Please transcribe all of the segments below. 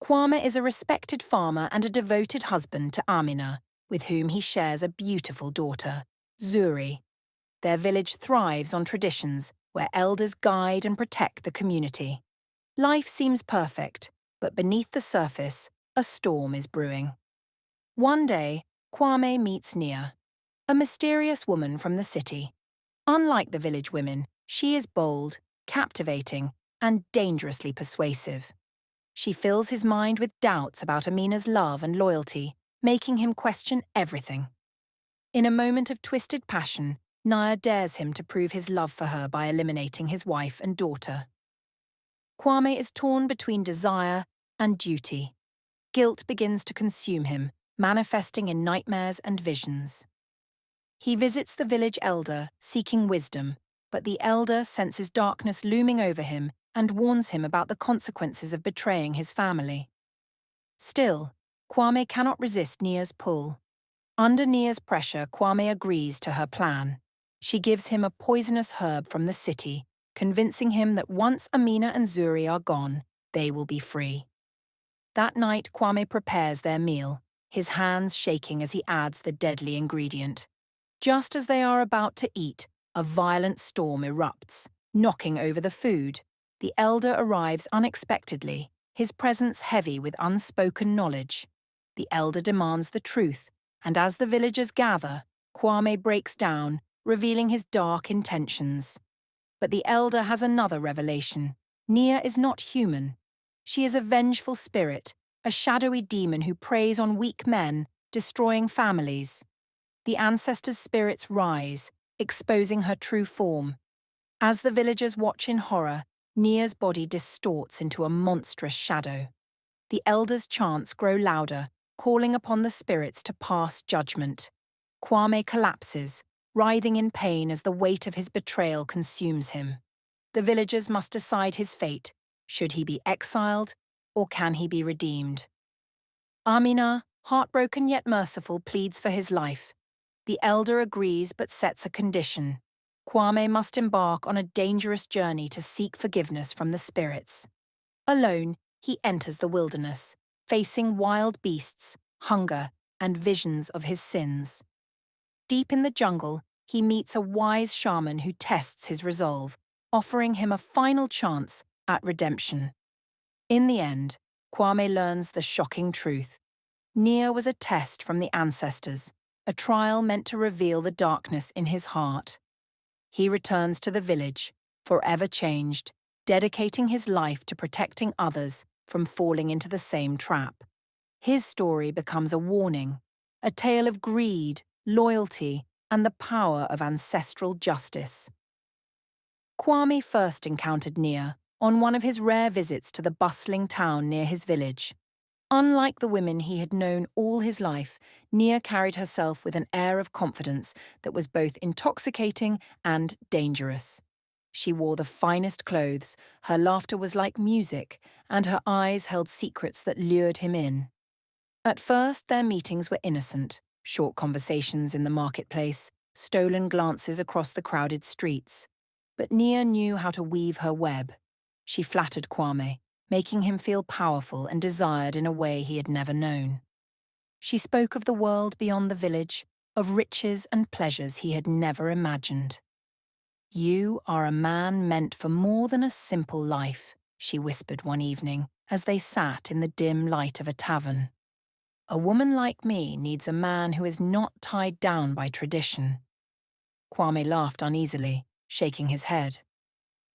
Kwame is a respected farmer and a devoted husband to Amina, with whom he shares a beautiful daughter, Zuri. Their village thrives on traditions where elders guide and protect the community. Life seems perfect, but beneath the surface, a storm is brewing. One day, Kwame meets Nia, a mysterious woman from the city. Unlike the village women, she is bold, captivating, and dangerously persuasive. She fills his mind with doubts about Amina's love and loyalty, making him question everything. In a moment of twisted passion, Nia dares him to prove his love for her by eliminating his wife and daughter. Kwame is torn between desire and duty. Guilt begins to consume him, manifesting in nightmares and visions. He visits the village elder, seeking wisdom, but the elder senses darkness looming over him and warns him about the consequences of betraying his family. Still, Kwame cannot resist Nia's pull. Under Nia's pressure, Kwame agrees to her plan. She gives him a poisonous herb from the city, convincing him that once Amina and Zuri are gone, they will be free. That night, Kwame prepares their meal, his hands shaking as he adds the deadly ingredient. Just as they are about to eat, a violent storm erupts, knocking over the food. The elder arrives unexpectedly, his presence heavy with unspoken knowledge. The elder demands the truth, and as the villagers gather, Kwame breaks down, revealing his dark intentions. But the elder has another revelation. Nia is not human. She is a vengeful spirit, a shadowy demon who preys on weak men, destroying families. The ancestors' spirits rise, exposing her true form. As the villagers watch in horror, Nia's body distorts into a monstrous shadow. The elders' chants grow louder, calling upon the spirits to pass judgment. Kwame collapses, writhing in pain as the weight of his betrayal consumes him. The villagers must decide his fate. Should he be exiled, or can he be redeemed? Amina, heartbroken yet merciful, pleads for his life. The elder agrees but sets a condition. Kwame must embark on a dangerous journey to seek forgiveness from the spirits. Alone, he enters the wilderness, facing wild beasts, hunger, and visions of his sins. Deep in the jungle, he meets a wise shaman who tests his resolve, offering him a final chance at redemption. In the end, Kwame learns the shocking truth. Nia was a test from the ancestors, a trial meant to reveal the darkness in his heart. He returns to the village, forever changed, dedicating his life to protecting others from falling into the same trap. His story becomes a warning, a tale of greed, loyalty, and the power of ancestral justice. Kwame first encountered Nia on one of his rare visits to the bustling town near his village. Unlike the women he had known all his life, Nia carried herself with an air of confidence that was both intoxicating and dangerous. She wore the finest clothes, her laughter was like music, and her eyes held secrets that lured him in. At first, their meetings were innocent, short conversations in the marketplace, stolen glances across the crowded streets. But Nia knew how to weave her web. She flattered Kwame, making him feel powerful and desired in a way he had never known. She spoke of the world beyond the village, of riches and pleasures he had never imagined. "You are a man meant for more than a simple life," she whispered one evening as they sat in the dim light of a tavern. "A woman like me needs a man who is not tied down by tradition." Kwame laughed uneasily, shaking his head.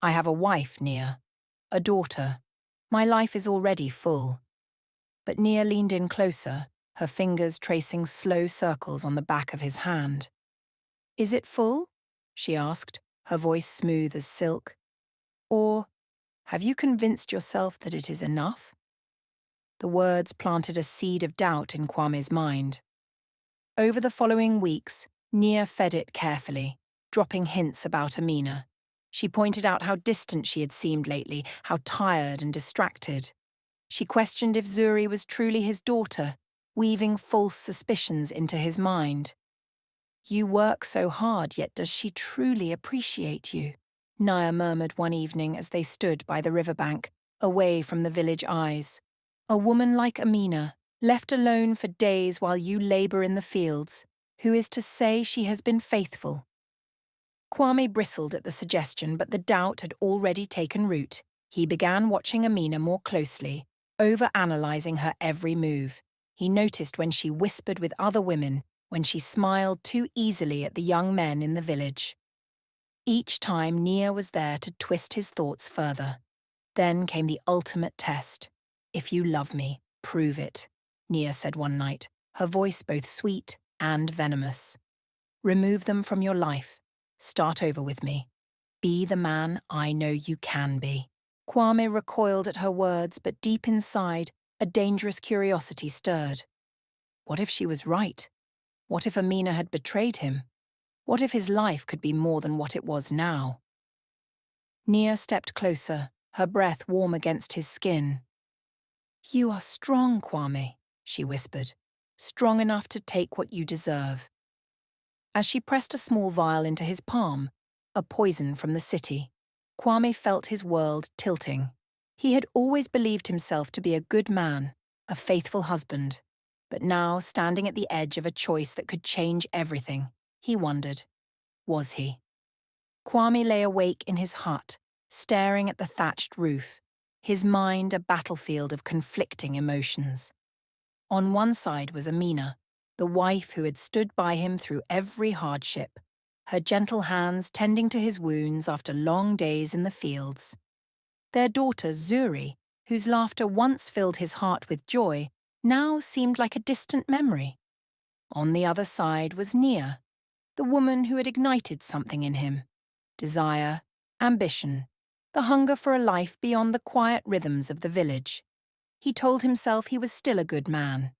"I have a wife, Nia, a daughter. My life is already full." But Nia leaned in closer, her fingers tracing slow circles on the back of his hand. "Is it full?" she asked, her voice smooth as silk. "Or have you convinced yourself that it is enough?" The words planted a seed of doubt in Kwame's mind. Over the following weeks, Nia fed it carefully, dropping hints about Amina. She pointed out how distant she had seemed lately, how tired and distracted. She questioned if Zuri was truly his daughter, weaving false suspicions into his mind. "You work so hard, yet does she truly appreciate you?" Nia murmured one evening as they stood by the riverbank, away from the village eyes. A woman like Amina, left alone for days while you labour in the fields, who is to say she has been faithful? Kwame bristled at the suggestion, but the doubt had already taken root. He began watching Amina more closely, over-analysing her every move. He noticed when she whispered with other women, when she smiled too easily at the young men in the village. Each time Nia was there to twist his thoughts further. Then came the ultimate test. "If you love me, prove it," Nia said one night, her voice both sweet and venomous. "Remove them from your life. Start over with me. Be the man I know you can be." Kwame recoiled at her words, but deep inside, a dangerous curiosity stirred. What if she was right? What if Amina had betrayed him? What if his life could be more than what it was now? Nia stepped closer, her breath warm against his skin. "You are strong, Kwame," she whispered. "Strong enough to take what you deserve." As she pressed a small vial into his palm, a poison from the city, Kwame felt his world tilting. He had always believed himself to be a good man, a faithful husband, but now, standing at the edge of a choice that could change everything, he wondered, was he? Kwame lay awake in his hut, staring at the thatched roof, his mind a battlefield of conflicting emotions. On one side was Amina, the wife who had stood by him through every hardship, her gentle hands tending to his wounds after long days in the fields. Their daughter, Zuri, whose laughter once filled his heart with joy, now seemed like a distant memory. On the other side was Nia, the woman who had ignited something in him: desire, ambition, the hunger for a life beyond the quiet rhythms of the village. He told himself he was still a good man.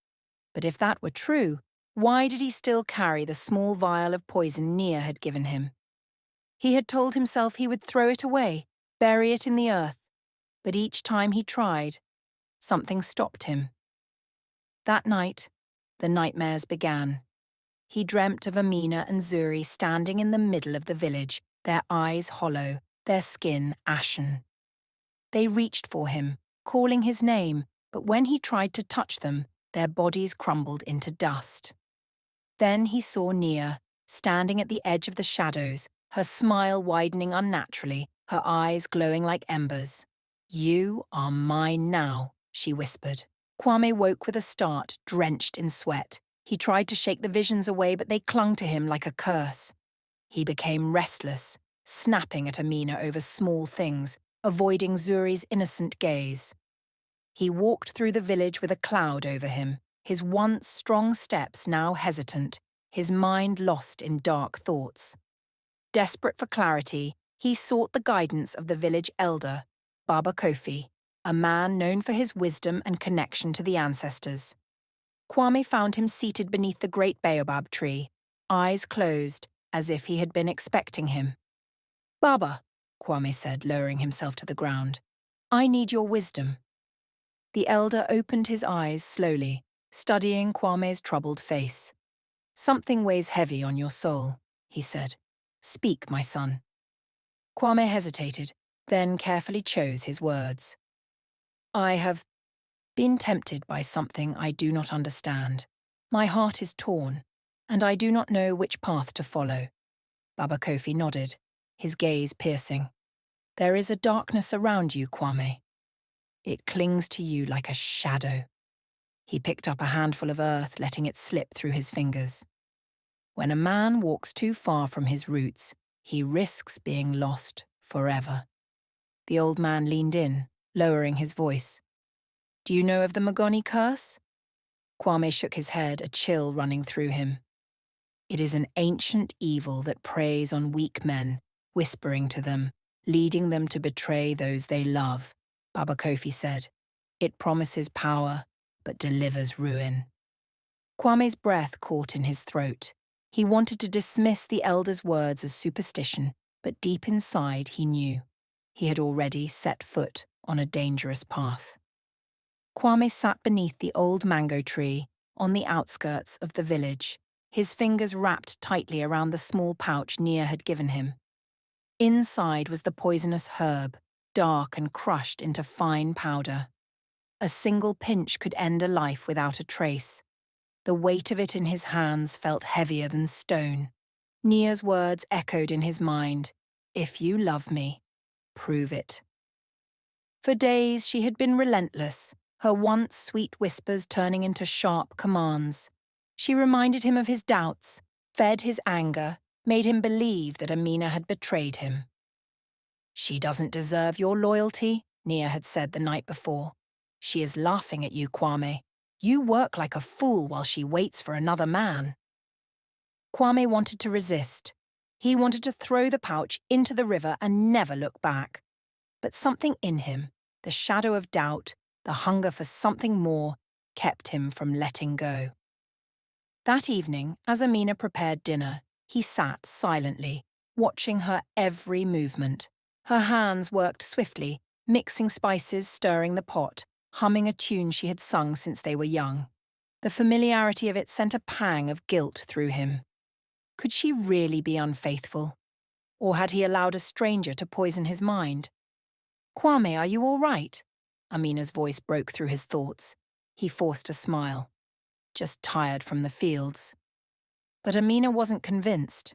But if that were true, why did he still carry the small vial of poison Nia had given him? He had told himself he would throw it away, bury it in the earth, but each time he tried, something stopped him. That night, the nightmares began. He dreamt of Amina and Zuri standing in the middle of the village, their eyes hollow, their skin ashen. They reached for him, calling his name, but when he tried to touch them, their bodies crumbled into dust. Then he saw Nia, standing at the edge of the shadows, her smile widening unnaturally, her eyes glowing like embers. "You are mine now," she whispered. Kwame woke with a start, drenched in sweat. He tried to shake the visions away, but they clung to him like a curse. He became restless, snapping at Amina over small things, avoiding Zuri's innocent gaze. He walked through the village with a cloud over him, his once strong steps now hesitant, his mind lost in dark thoughts. Desperate for clarity, he sought the guidance of the village elder, Baba Kofi, a man known for his wisdom and connection to the ancestors. Kwame found him seated beneath the great baobab tree, eyes closed, as if he had been expecting him. "Baba," Kwame said, lowering himself to the ground, "I need your wisdom." The elder opened his eyes slowly, studying Kwame's troubled face. "Something weighs heavy on your soul," he said. "Speak, my son." Kwame hesitated, then carefully chose his words. "I have been tempted by something I do not understand. My heart is torn, and I do not know which path to follow." Baba Kofi nodded, his gaze piercing. "There is a darkness around you, Kwame. It clings to you like a shadow." He picked up a handful of earth, letting it slip through his fingers. "When a man walks too far from his roots, he risks being lost forever." The old man leaned in, lowering his voice. "Do you know of the Magoni curse?" Kwame shook his head, a chill running through him. "It is an ancient evil that preys on weak men, whispering to them, leading them to betray those they love," Baba Kofi said. "It promises power, but delivers ruin." Kwame's breath caught in his throat. He wanted to dismiss the elder's words as superstition, but deep inside he knew. He had already set foot on a dangerous path. Kwame sat beneath the old mango tree on the outskirts of the village, his fingers wrapped tightly around the small pouch Nia had given him. Inside was the poisonous herb, dark and crushed into fine powder. A single pinch could end a life without a trace. The weight of it in his hands felt heavier than stone. Nia's words echoed in his mind. If you love me, prove it. For days she had been relentless, her once sweet whispers turning into sharp commands. She reminded him of his doubts, fed his anger, made him believe that Amina had betrayed him. She doesn't deserve your loyalty, Nia had said the night before. She is laughing at you, Kwame. You work like a fool while she waits for another man. Kwame wanted to resist. He wanted to throw the pouch into the river and never look back. But something in him, the shadow of doubt, the hunger for something more, kept him from letting go. That evening, as Amina prepared dinner, he sat silently, watching her every movement. Her hands worked swiftly, mixing spices, stirring the pot, humming a tune she had sung since they were young. The familiarity of it sent a pang of guilt through him. Could she really be unfaithful? Or had he allowed a stranger to poison his mind? Kwame, are you all right? Amina's voice broke through his thoughts. He forced a smile. Just tired from the fields. But Amina wasn't convinced.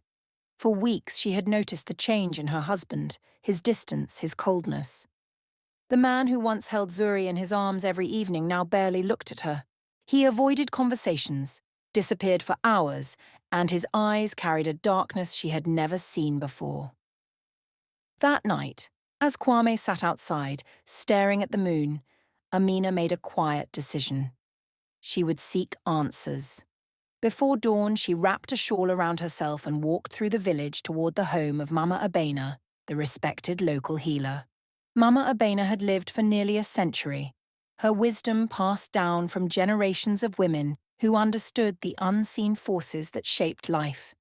For weeks she had noticed the change in her husband, his distance, his coldness. The man who once held Zuri in his arms every evening now barely looked at her. He avoided conversations, disappeared for hours, and his eyes carried a darkness she had never seen before. That night, as Kwame sat outside, staring at the moon, Amina made a quiet decision. She would seek answers. Before dawn, she wrapped a shawl around herself and walked through the village toward the home of Mama Abena, the respected local healer. Mama Abena had lived for nearly a century, her wisdom passed down from generations of women who understood the unseen forces that shaped life.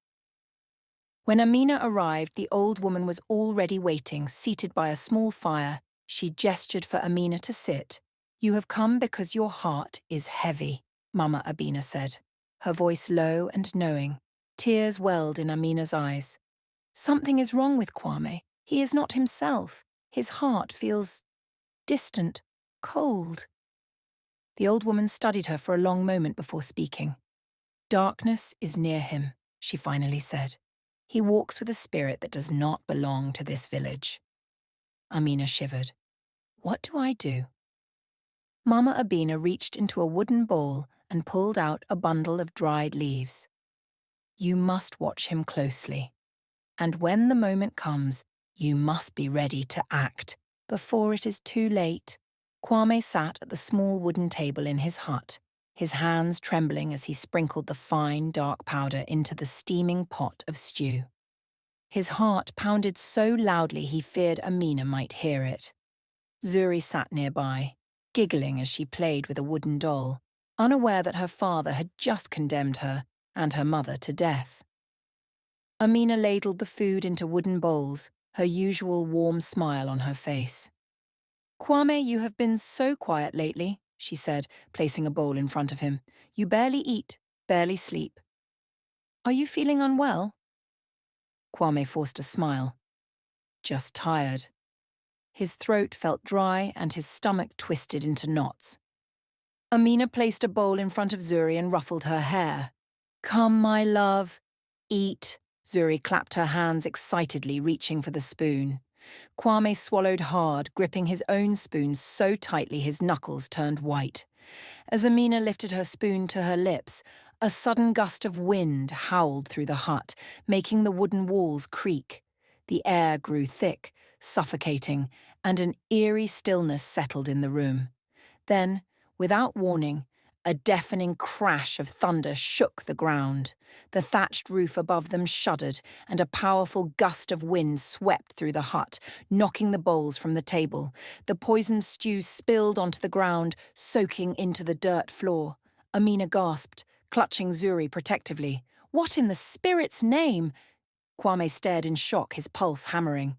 When Amina arrived, the old woman was already waiting, seated by a small fire. She gestured for Amina to sit. You have come because your heart is heavy, Mama Abena said, her voice low and knowing. Tears welled in Amina's eyes. Something is wrong with Kwame. He is not himself. His heart feels distant, cold. The old woman studied her for a long moment before speaking. Darkness is near him, she finally said. He walks with a spirit that does not belong to this village. Amina shivered. What do I do? Mama Abena reached into a wooden bowl and pulled out a bundle of dried leaves. You must watch him closely. And when the moment comes, you must be ready to act before it is too late. Kwame sat at the small wooden table in his hut, his hands trembling as he sprinkled the fine, dark powder into the steaming pot of stew. His heart pounded so loudly he feared Amina might hear it. Zuri sat nearby, giggling as she played with a wooden doll, unaware that her father had just condemned her and her mother to death. Amina ladled the food into wooden bowls, her usual warm smile on her face. Kwame, you have been so quiet lately, she said, placing a bowl in front of him. You barely eat, barely sleep. Are you feeling unwell? Kwame forced a smile. Just tired. His throat felt dry and his stomach twisted into knots. Amina placed a bowl in front of Zuri and ruffled her hair. Come, my love. Eat. Zuri clapped her hands excitedly, reaching for the spoon. Kwame swallowed hard, gripping his own spoon so tightly his knuckles turned white. As Amina lifted her spoon to her lips, a sudden gust of wind howled through the hut, making the wooden walls creak. The air grew thick, suffocating, and an eerie stillness settled in the room. Then, without warning, a deafening crash of thunder shook the ground. The thatched roof above them shuddered, and a powerful gust of wind swept through the hut, knocking the bowls from the table. The poisoned stew spilled onto the ground, soaking into the dirt floor. Amina gasped, clutching Zuri protectively. What in the spirit's name? Kwame stared in shock, his pulse hammering.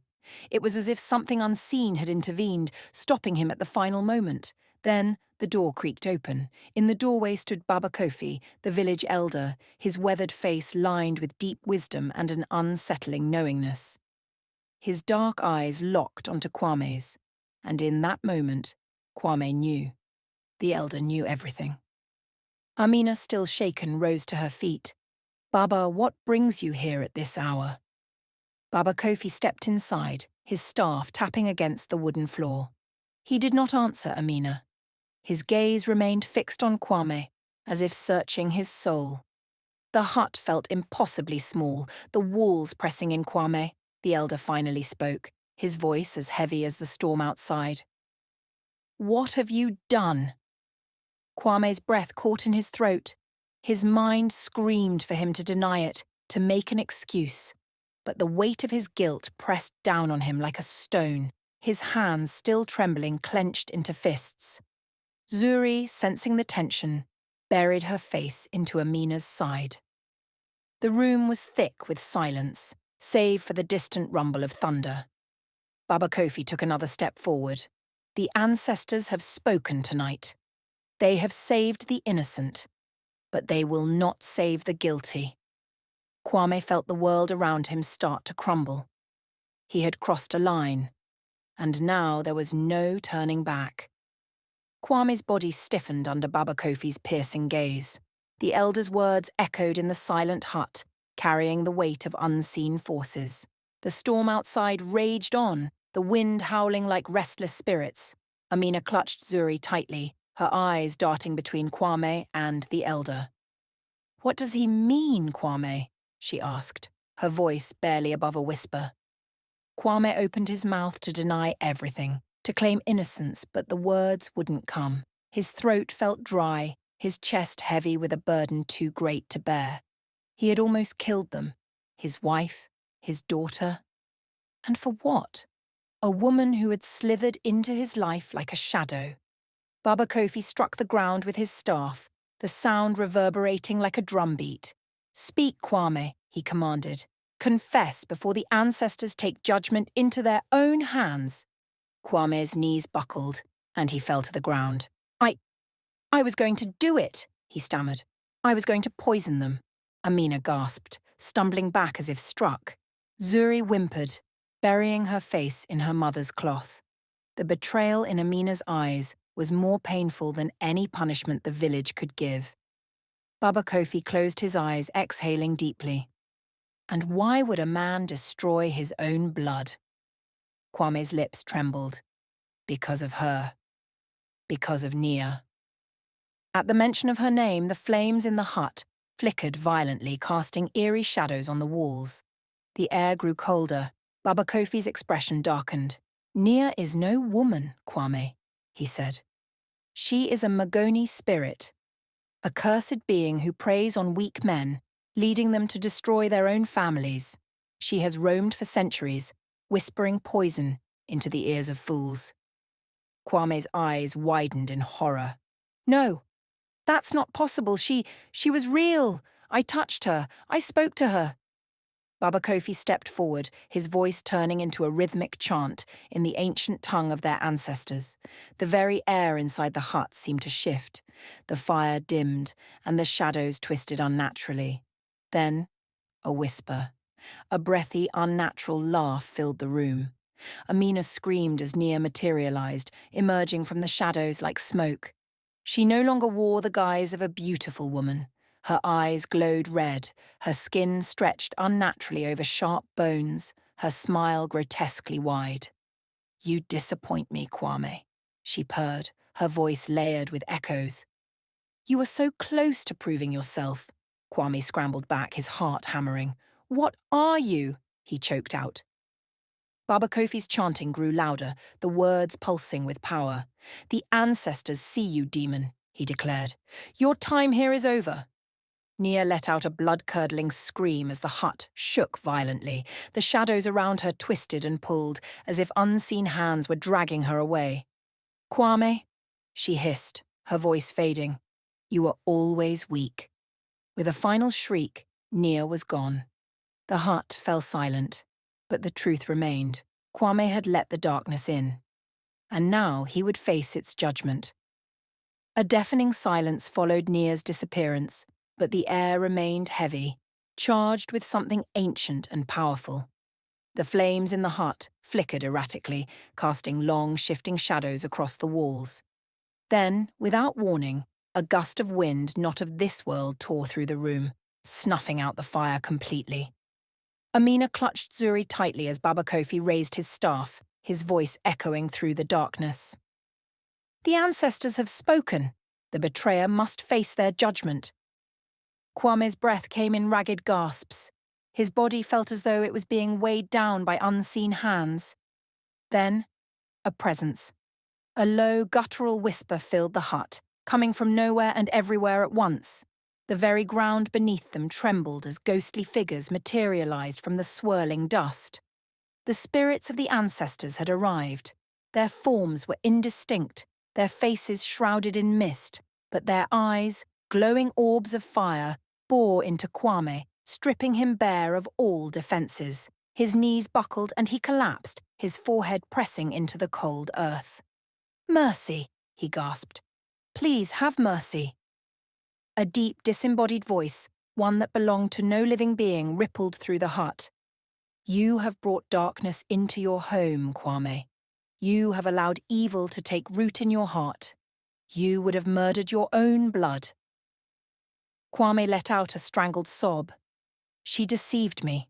It was as if something unseen had intervened, stopping him at the final moment. Then the door creaked open. In the doorway stood Baba Kofi, the village elder, his weathered face lined with deep wisdom and an unsettling knowingness. His dark eyes locked onto Kwame's, and in that moment, Kwame knew. The elder knew everything. Amina, still shaken, rose to her feet. "Baba, what brings you here at this hour?" Baba Kofi stepped inside, his staff tapping against the wooden floor. He did not answer Amina. His gaze remained fixed on Kwame, as if searching his soul. The hut felt impossibly small, the walls pressing in. "Kwame," the elder finally spoke, his voice as heavy as the storm outside. "What have you done?" Kwame's breath caught in his throat. His mind screamed for him to deny it, to make an excuse. But the weight of his guilt pressed down on him like a stone, his hands still trembling clenched into fists. Zuri, sensing the tension, buried her face into Amina's side. The room was thick with silence, save for the distant rumble of thunder. Baba Kofi took another step forward. "The ancestors have spoken tonight. They have saved the innocent, but they will not save the guilty." Kwame felt the world around him start to crumble. He had crossed a line, and now there was no turning back. Kwame's body stiffened under Baba Kofi's piercing gaze. The elder's words echoed in the silent hut, carrying the weight of unseen forces. The storm outside raged on, the wind howling like restless spirits. Amina clutched Zuri tightly, her eyes darting between Kwame and the elder. "What does he mean, Kwame?" she asked, her voice barely above a whisper. Kwame opened his mouth to deny everything, to claim innocence, but the words wouldn't come. His throat felt dry, his chest heavy with a burden too great to bear. He had almost killed them, his wife, his daughter. And for what? A woman who had slithered into his life like a shadow. Baba Kofi struck the ground with his staff, the sound reverberating like a drumbeat. "Speak, Kwame," he commanded. "Confess before the ancestors take judgment into their own hands." Kwame's knees buckled, and he fell to the ground. I was going to do it," he stammered. "I was going to poison them." Amina gasped, stumbling back as if struck. Zuri whimpered, burying her face in her mother's cloth. The betrayal in Amina's eyes was more painful than any punishment the village could give. Baba Kofi closed his eyes, exhaling deeply. And why would a man destroy his own blood? Kwame's lips trembled. Because of her. Because of Nia. At the mention of her name, the flames in the hut flickered violently, casting eerie shadows on the walls. The air grew colder. Baba Kofi's expression darkened. "Nia is no woman, Kwame," he said. "She is a Magoni spirit, a cursed being who preys on weak men, leading them to destroy their own families. She has roamed for centuries, whispering poison into the ears of fools." Kwame's eyes widened in horror. "No, that's not possible. She was real. I touched her. I spoke to her." Baba Kofi stepped forward, his voice turning into a rhythmic chant in the ancient tongue of their ancestors. The very air inside the hut seemed to shift. The fire dimmed, and the shadows twisted unnaturally. Then, a whisper. A breathy, unnatural laugh filled the room. Amina screamed as Nia materialized, emerging from the shadows like smoke. She no longer wore the guise of a beautiful woman. Her eyes glowed red, her skin stretched unnaturally over sharp bones, her smile grotesquely wide. "You disappoint me, Kwame," she purred, her voice layered with echoes. "You are so close to proving yourself." Kwame scrambled back, his heart hammering. "What are you?" he choked out. Baba Kofi's chanting grew louder, the words pulsing with power. "The ancestors see you, demon," he declared. "Your time here is over." Nia let out a blood-curdling scream as the hut shook violently. The shadows around her twisted and pulled, as if unseen hands were dragging her away. "Kwame," she hissed, her voice fading. "You are always weak." With a final shriek, Nia was gone. The hut fell silent. But the truth remained. Kwame had let the darkness in. And now he would face its judgment. A deafening silence followed Nia's disappearance, but the air remained heavy, charged with something ancient and powerful. The flames in the hut flickered erratically, casting long, shifting shadows across the walls. Then, without warning, a gust of wind not of this world tore through the room, snuffing out the fire completely. Amina clutched Zuri tightly as Baba Kofi raised his staff, his voice echoing through the darkness. The ancestors have spoken. The betrayer must face their judgment. Kwame's breath came in ragged gasps. His body felt as though it was being weighed down by unseen hands. Then, a presence. A low, guttural whisper filled the hut, coming from nowhere and everywhere at once. The very ground beneath them trembled as ghostly figures materialized from the swirling dust. The spirits of the ancestors had arrived. Their forms were indistinct, their faces shrouded in mist, but their eyes, glowing orbs of fire, bore into Kwame, stripping him bare of all defences. His knees buckled and he collapsed, his forehead pressing into the cold earth. "Mercy," he gasped. "Please have mercy." A deep, disembodied voice, one that belonged to no living being, rippled through the hut. "You have brought darkness into your home, Kwame. You have allowed evil to take root in your heart. You would have murdered your own blood." Kwame let out a strangled sob. "She deceived me.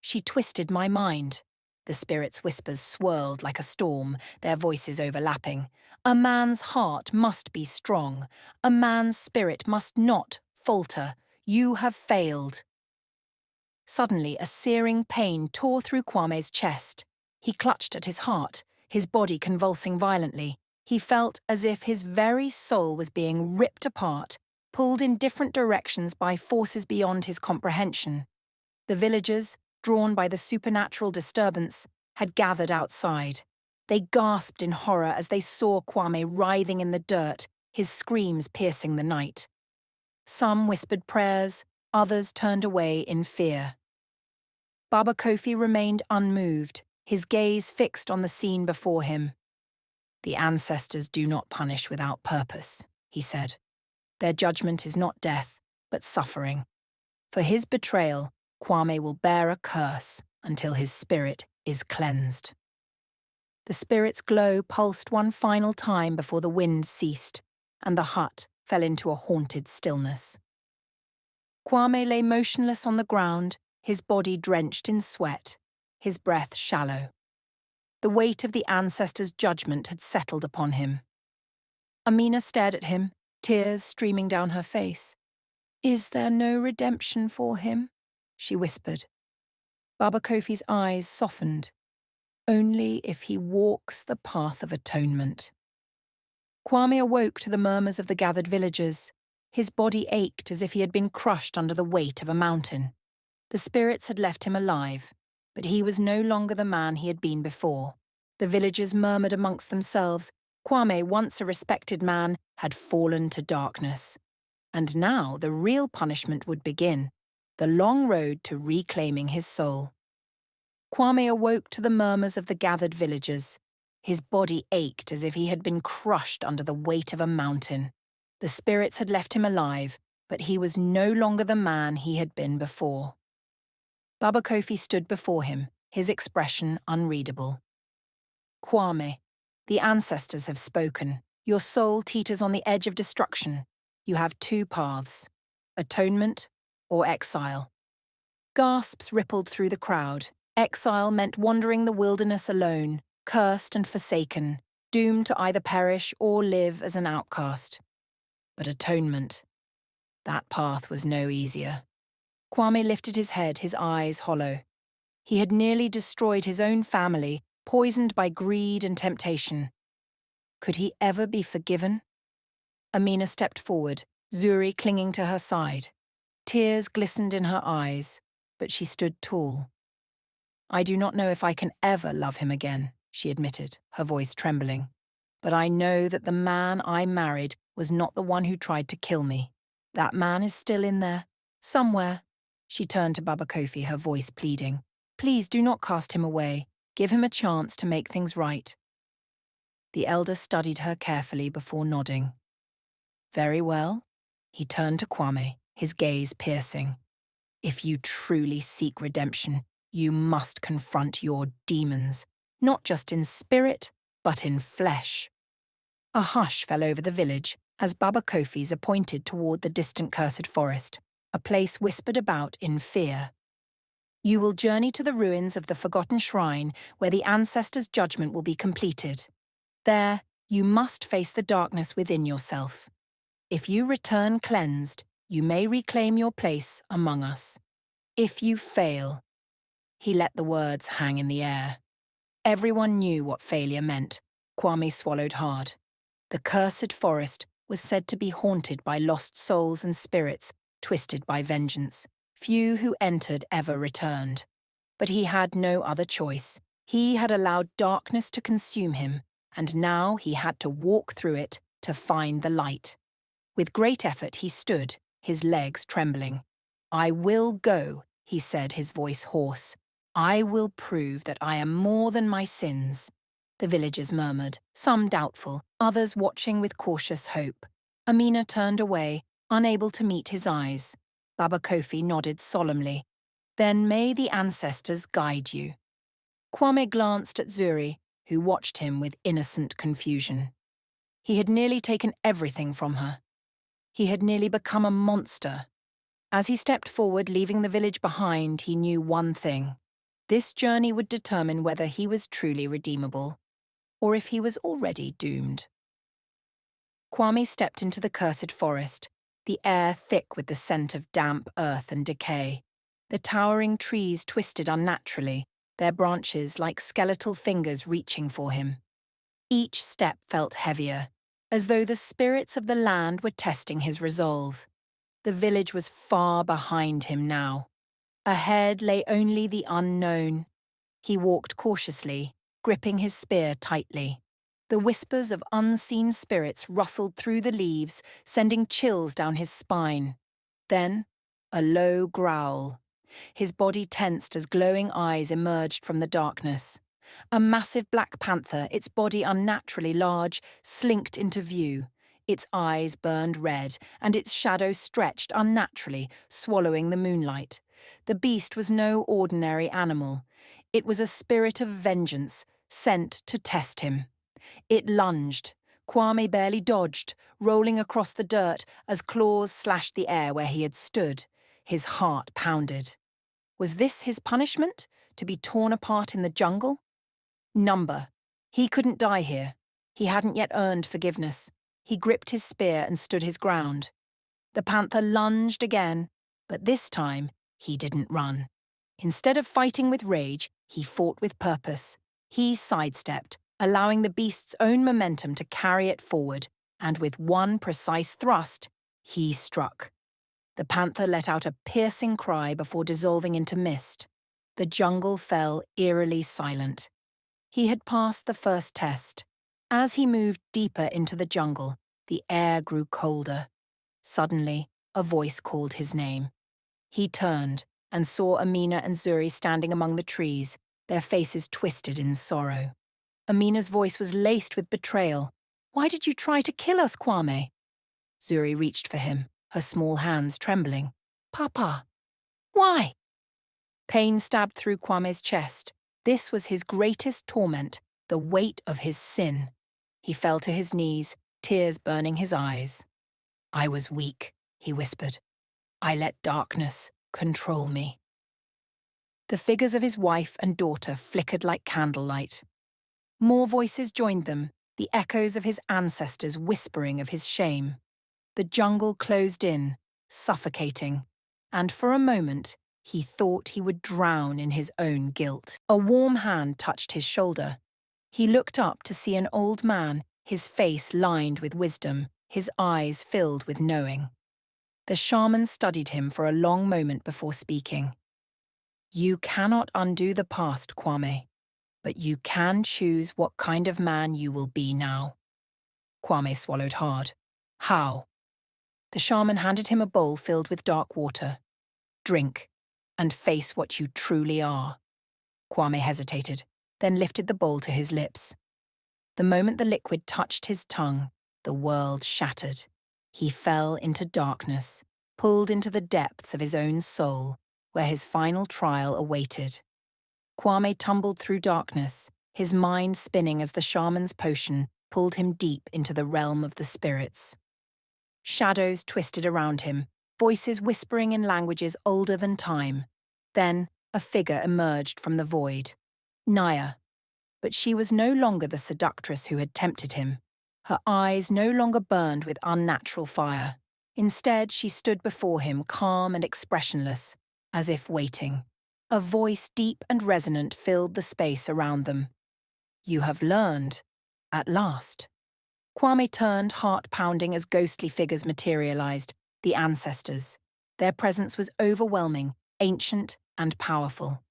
She twisted my mind." The spirit's whispers swirled like a storm, their voices overlapping. "A man's heart must be strong. A man's spirit must not falter. You have failed." Suddenly, a searing pain tore through Kwame's chest. He clutched at his heart, his body convulsing violently. He felt as if his very soul was being ripped apart, pulled in different directions by forces beyond his comprehension. The villagers, drawn by the supernatural disturbance, had gathered outside. They gasped in horror as they saw Kwame writhing in the dirt, his screams piercing the night. Some whispered prayers, others turned away in fear. Baba Kofi remained unmoved, his gaze fixed on the scene before him. "The ancestors do not punish without purpose," he said. "Their judgment is not death, but suffering. For his betrayal, Kwame will bear a curse until his spirit is cleansed." The spirit's glow pulsed one final time before the wind ceased, and the hut fell into a haunted stillness. Kwame lay motionless on the ground, his body drenched in sweat, his breath shallow. The weight of the ancestors' judgment had settled upon him. Amina stared at him, tears streaming down her face. "Is there no redemption for him?" she whispered. Baba Kofi's eyes softened. "Only if he walks the path of atonement." Kwame awoke to the murmurs of the gathered villagers. His body ached as if he had been crushed under the weight of a mountain. The spirits had left him alive, but he was no longer the man he had been before. The villagers murmured amongst themselves. Kwame, once a respected man, had fallen to darkness. And now the real punishment would begin, the long road to reclaiming his soul. Kwame awoke to the murmurs of the gathered villagers. His body ached as if he had been crushed under the weight of a mountain. The spirits had left him alive, but he was no longer the man he had been before. Baba Kofi stood before him, his expression unreadable. "Kwame, the ancestors have spoken. Your soul teeters on the edge of destruction. You have two paths, atonement or exile." Gasps rippled through the crowd. Exile meant wandering the wilderness alone, cursed and forsaken, doomed to either perish or live as an outcast. But atonement, that path was no easier. Kwame lifted his head, his eyes hollow. He had nearly destroyed his own family, poisoned by greed and temptation. Could he ever be forgiven? Amina stepped forward, Zuri clinging to her side. Tears glistened in her eyes, but she stood tall. "I do not know if I can ever love him again," she admitted, her voice trembling. "But I know that the man I married was not the one who tried to kill me. That man is still in there, somewhere." She turned to Baba Kofi, her voice pleading. "Please do not cast him away. Give him a chance to make things right." The elder studied her carefully before nodding. "Very well." He turned to Kwame, his gaze piercing. "If you truly seek redemption, you must confront your demons, not just in spirit, but in flesh." A hush fell over the village as Baba Kofi's pointed toward the distant cursed forest, a place whispered about in fear. You will journey to the ruins of the forgotten shrine where the ancestors' judgment will be completed. There, you must face the darkness within yourself. If you return cleansed, you may reclaim your place among us. If you fail, he let the words hang in the air. Everyone knew what failure meant. Kwame swallowed hard. The cursed forest was said to be haunted by lost souls and spirits, twisted by vengeance. Few who entered ever returned. But he had no other choice. He had allowed darkness to consume him, and now he had to walk through it to find the light. With great effort he stood, his legs trembling. "I will go," he said, his voice hoarse. "I will prove that I am more than my sins." The villagers murmured, some doubtful, others watching with cautious hope. Amina turned away, unable to meet his eyes. Baba Kofi nodded solemnly. "Then may the ancestors guide you." Kwame glanced at Zuri, who watched him with innocent confusion. He had nearly taken everything from her. He had nearly become a monster. As he stepped forward, leaving the village behind, he knew one thing. This journey would determine whether he was truly redeemable, or if he was already doomed. Kwame stepped into the cursed forest, the air thick with the scent of damp earth and decay. The towering trees twisted unnaturally, their branches like skeletal fingers reaching for him. Each step felt heavier, as though the spirits of the land were testing his resolve. The village was far behind him now. Ahead lay only the unknown. He walked cautiously, gripping his spear tightly. The whispers of unseen spirits rustled through the leaves, sending chills down his spine. Then, a low growl. His body tensed as glowing eyes emerged from the darkness. A massive black panther, its body unnaturally large, slinked into view. Its eyes burned red, and its shadow stretched unnaturally, swallowing the moonlight. The beast was no ordinary animal. It was a spirit of vengeance, sent to test him. It lunged. Kwame barely dodged, rolling across the dirt as claws slashed the air where he had stood. His heart pounded. Was this his punishment, to be torn apart in the jungle? Number. He couldn't die here. He hadn't yet earned forgiveness. He gripped his spear and stood his ground. The panther lunged again, but this time he didn't run. Instead of fighting with rage, he fought with purpose. He sidestepped, allowing the beast's own momentum to carry it forward, and with one precise thrust, he struck. The panther let out a piercing cry before dissolving into mist. The jungle fell eerily silent. He had passed the first test. As he moved deeper into the jungle, the air grew colder. Suddenly, a voice called his name. He turned and saw Amina and Zuri standing among the trees, their faces twisted in sorrow. Amina's voice was laced with betrayal. "Why did you try to kill us, Kwame?" Zuri reached for him, her small hands trembling. "Papa, why?" Pain stabbed through Kwame's chest. This was his greatest torment, the weight of his sin. He fell to his knees, tears burning his eyes. "I was weak," he whispered. "I let darkness control me." The figures of his wife and daughter flickered like candlelight. More voices joined them, the echoes of his ancestors whispering of his shame. The jungle closed in, suffocating, and for a moment he thought he would drown in his own guilt. A warm hand touched his shoulder. He looked up to see an old man, his face lined with wisdom, his eyes filled with knowing. The shaman studied him for a long moment before speaking. "You cannot undo the past, Kwame, but you can choose what kind of man you will be now." Kwame swallowed hard. "How?" The shaman handed him a bowl filled with dark water. "Drink, and face what you truly are." Kwame hesitated, then lifted the bowl to his lips. The moment the liquid touched his tongue, the world shattered. He fell into darkness, pulled into the depths of his own soul, where his final trial awaited. Kwame tumbled through darkness, his mind spinning as the shaman's potion, pulled him deep into the realm of the spirits. Shadows twisted around him, voices whispering in languages older than time. Then a figure emerged from the void. Naya. But she was no longer the seductress who had tempted him. Her eyes no longer burned with unnatural fire. Instead, she stood before him calm and expressionless, as if waiting. A voice deep and resonant filled the space around them. "You have learned, at last." Kwame turned, heart pounding, as ghostly figures materialized, the ancestors. Their presence was overwhelming, ancient, and powerful.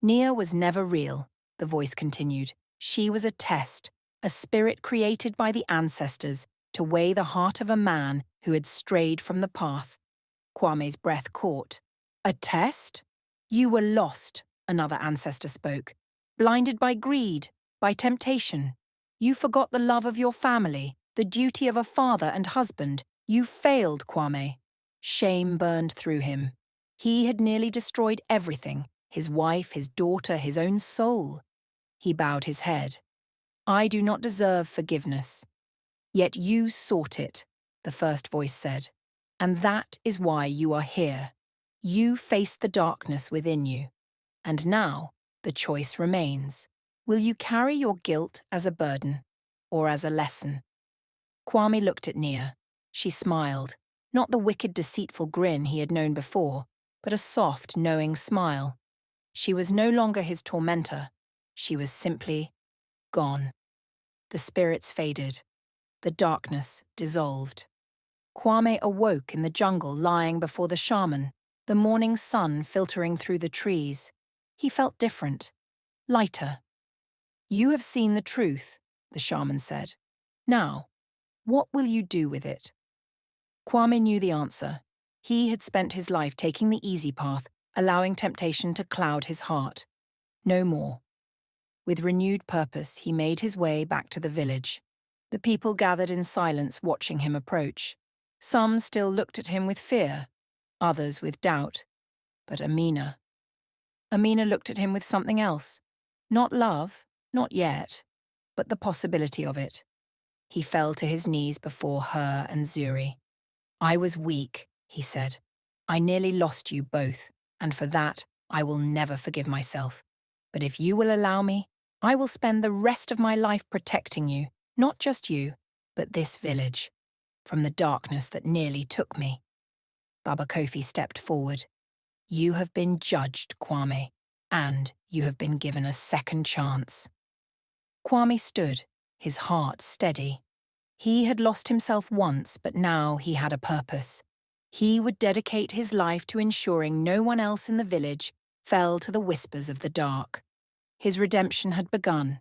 Nia was never real, the voice continued. She was a test, a spirit created by the ancestors to weigh the heart of a man who had strayed from the path. Kwame's breath caught. A test? You were lost, another ancestor spoke. Blinded by greed, by temptation. You forgot the love of your family, the duty of a father and husband. You failed, Kwame. Shame burned through him. He had nearly destroyed everything, his wife, his daughter, his own soul. He bowed his head. I do not deserve forgiveness. Yet you sought it, the first voice said. And that is why you are here. You faced the darkness within you. And now, the choice remains. Will you carry your guilt as a burden, or as a lesson? Kwame looked at Nia. She smiled, not the wicked, deceitful grin he had known before, but a soft, knowing smile. She was no longer his tormentor. She was simply gone. The spirits faded. The darkness dissolved. Kwame awoke in the jungle lying before the shaman, the morning sun filtering through the trees. He felt different, lighter. You have seen the truth, the shaman said. Now, what will you do with it? Kwame knew the answer. He had spent his life taking the easy path, allowing temptation to cloud his heart. No more. With renewed purpose, he made his way back to the village. The people gathered in silence, watching him approach. Some still looked at him with fear, others with doubt. But Amina looked at him with something else. Not love, not yet, but the possibility of it. He fell to his knees before her and Zuri. I was weak, he said. I nearly lost you both, and for that I will never forgive myself. But if you will allow me, I will spend the rest of my life protecting you, not just you, but this village, from the darkness that nearly took me. Baba Kofi stepped forward. You have been judged, Kwame, and you have been given a second chance. Kwame stood, his heart steady. He had lost himself once, but now he had a purpose. He would dedicate his life to ensuring no one else in the village fell to the whispers of the dark. His redemption had begun,